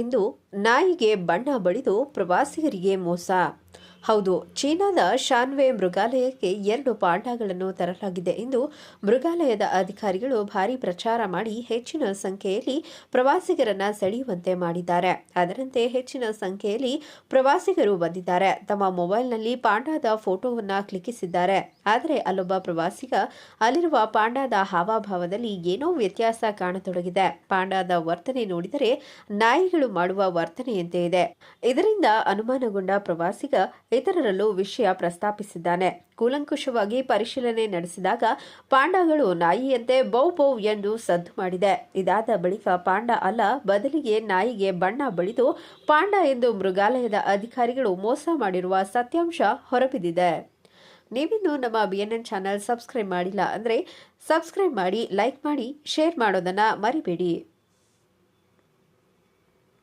ಎಂದು ನಾಯಿಗೆ ಬಣ್ಣ ಬಳಿದು ಪ್ರವಾಸಿಗರಿಗೆ ಮೋಸ. ಹೌದು, ಚೀನಾದ ಶಾನ್ವೆ ಮೃಗಾಲಯಕ್ಕೆ 2 ಪಾಂಡಾಗಳನ್ನು ತರಲಾಗಿದೆ ಎಂದು ಮೃಗಾಲಯದ ಅಧಿಕಾರಿಗಳು ಭಾರೀ ಪ್ರಚಾರ ಮಾಡಿ ಹೆಚ್ಚಿನ ಸಂಖ್ಯೆಯಲ್ಲಿ ಪ್ರವಾಸಿಗರನ್ನ ಸೆಳೆಯುವಂತೆ ಮಾಡಿದ್ದಾರೆ. ಅದರಂತೆ ಹೆಚ್ಚಿನ ಸಂಖ್ಯೆಯಲ್ಲಿ ಪ್ರವಾಸಿಗರು ಬಂದಿದ್ದಾರೆ. ತಮ್ಮ ಮೊಬೈಲ್ನಲ್ಲಿ ಪಾಂಡಾದ ಫೋಟೋವನ್ನ ಕ್ಲಿಕ್ಕಿಸಿದ್ದಾರೆ. ಆದರೆ ಅಲ್ಲೊಬ್ಬ ಪ್ರವಾಸಿಗ ಅಲ್ಲಿರುವ ಪಾಂಡಾದ ಹಾವಭಾವದಲ್ಲಿ ಏನೋ ವ್ಯತ್ಯಾಸ ಕಾಣತೊಡಗಿದೆ. ಪಾಂಡಾದ ವರ್ತನೆ ನೋಡಿದರೆ ನಾಯಿಗಳು ಮಾಡುವ ವರ್ತನೆಯಂತೆ ಇದೆ. ಇದರಿಂದ ಅನುಮಾನಗೊಂಡ ಪ್ರವಾಸಿಗ ಇತರರಲ್ಲೂ ವಿಷಯ ಪ್ರಸ್ತಾಪಿಸಿದ್ದಾನೆ. ಕೂಲಂಕುಷವಾಗಿ ಪರಿಶೀಲನೆ ನಡೆಸಿದಾಗ ಪಾಂಡಾಗಳು ನಾಯಿಯಂತೆ ಬೌ ಬೌ ಎಂದು ಸದ್ದು ಮಾಡಿದೆ. ಇದಾದ ಬಳಿಕ ಪಾಂಡಾ ಅಲ್ಲ, ಬದಲಿಗೆ ನಾಯಿಗೆ ಬಣ್ಣ ಬಳಿದು ಪಾಂಡಾ ಎಂದು ಮೃಗಾಲಯದ ಅಧಿಕಾರಿಗಳು ಮೋಸ ಮಾಡಿರುವ ಸತ್ಯಾಂಶ ಹೊರಬಿದ್ದಿದೆ. ನೀವಿನ್ನೂ ನಮ್ಮ BNN ಚಾನೆಲ್ ಸಬ್ಸ್ಕ್ರೈಬ್ ಮಾಡಿಲ್ಲ ಅಂದರೆ ಸಬ್ಸ್ಕ್ರೈಬ್ ಮಾಡಿ, ಲೈಕ್ ಮಾಡಿ, ಶೇರ್ ಮಾಡೋದನ್ನು ಮರಿಬೇಡಿ.